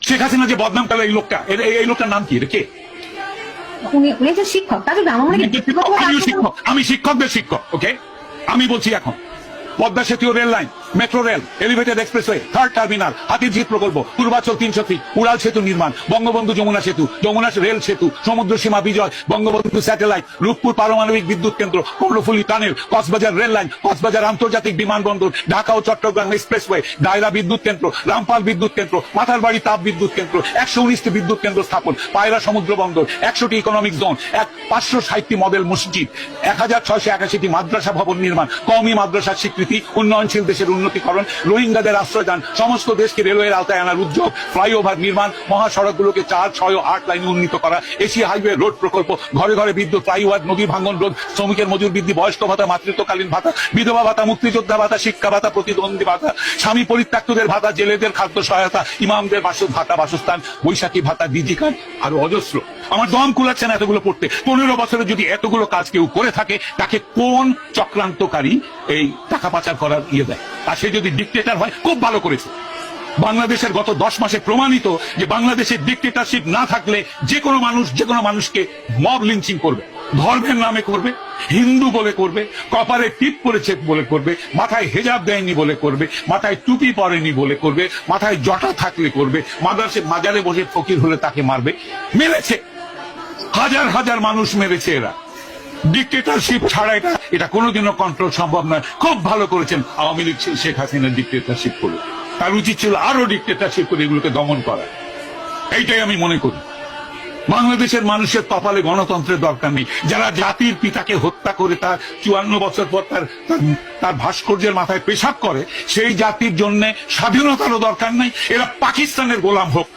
শেখ হাসিনা যে বদনাম করলো এই লোকটা, এই লোকটার নাম কি? এটা কে? উনি একজন শিক্ষক, তাদের আমি শিক্ষকদের শিক্ষক। ওকে, আমি বলছি এখন পদ্মা সেতু, rail line, metro rail, elevated expressway, third terminal, Hatirjheel প্রকল্প, পূর্বাচল 300 ফিট, উড়াল সেতু নির্মাণ, বঙ্গবন্ধু যমুনা সেতু, যমুনা রেল সেতু, সমুদ্র সীমা বিজয়, বঙ্গবন্ধু স্যাটেলাইট, রূপপুর পারমাণবিক বিদ্যুৎ কেন্দ্র, Karnaphuli tunnel, Cox's Bazar rail line, Cox's Bazar আন্তর্জাতিক বিমানবন্দর, ঢাকা ও চট্টগ্রাম এক্সপ্রেসওয়ে, দায়রা বিদ্যুৎ কেন্দ্র, রামপাল বিদ্যুৎ কেন্দ্র, মাথারবাড়ি তাপ বিদ্যুৎ কেন্দ্র, 119টি বিদ্যুৎ কেন্দ্র স্থাপন, পায়রা সমুদ্র বন্দর, 100টি ইকোনমিক জোন, 560টি মডেল মসজিদ, 1681টি মাদ্রাসা ভবন নির্মাণ, কওমি মাদ্রাসার স্বীকৃতি, উন্নয়নশীল দেশের উন্নতিকরণ, রোহিঙ্গাদের আশ্রয়দান, সমস্ত দেশকে রেলওয়ের আওতায় আনার উদ্যোগ, ফ্লাইওভার নির্মাণ, মহাসড়কগুলোকে 4, 6 ও 8 লাইনে উন্নীত করা, এশিয়া হাইওয়ে রোড প্রকল্প, ঘরে ঘরে বিদ্যুৎ, ফ্লাইওভার, নদী ভাঙ্গন রোধ, শ্রমিকের মজুর বৃদ্ধি, বয়স্ক ভাতা, মাতৃত্বকালীন ভাতা, বিধবা ভাতা, মুক্তিযোদ্ধা ভাতা, শিক্ষা ভাতা, প্রতিদ্বন্দ্বী ভাতা, স্বামী পরিত্যক্তদের ভাতা, জেলেদের খাদ্য সহায়তা, ইমামদের ভাতা, বাসস্থান, বৈশাখী ভাতা, ডিজি কার্ড, আরো অজস্র। আমার দম কুলাচ্ছে না এতগুলো পড়তে। 15 বছরে যদি এতগুলো কাজ কেউ করে থাকে, তাকে কোন চক্রান্তকারী এই টাকা পাচার করার দেয়? আর সে যদি ডিক্টেটর হয়, খুব ভালো করেছে। বাংলাদেশের গত 10 মাসে প্রমাণিত যে বাংলাদেশের ডিক্টেটরশিপ না থাকলে যে কোনো মানুষ যে কোনো মানুষকে মব লিঞ্চিং করবে, ধর্মের নামে করবে, হিন্দু বলে করবে, কপালে টিপ পরেছে বলে করবে, মাথায় হেজাব দেয়নি বলে করবে, মাথায় টুপি পরেনি বলে করবে, মাথায় জটা থাকলে করবে, মাজারে বসে ফকির হলে তাকে মারবে। মেরেছে, হাজার হাজার মানুষ মেরেছে এরা। ডিক্টেটরশিপ ছাড়া এটা কোনোদিনও কন্ট্রোল সম্ভব নয়। খুব ভালো করেছেন আওয়ামী লীগ শেখ হাসিনার ডিক্টেটরশিপ করে। তার উচিত ছিল আরো ডিক্টেটরশিপ করে এগুলোকে দমন করা। এইটাই আমি মনে করি। বাংলাদেশের মানুষের কপালে গণতন্ত্রের দরকার নেই। যারা জাতির পিতাকে হত্যা করে তার 54 বছর পর তার ভাস্কর্যের মাথায় পেশাব করে, সেই জাতির জন্য স্বাধীনতারও দরকার নাই। এরা পাকিস্তানের গোলাম হোক।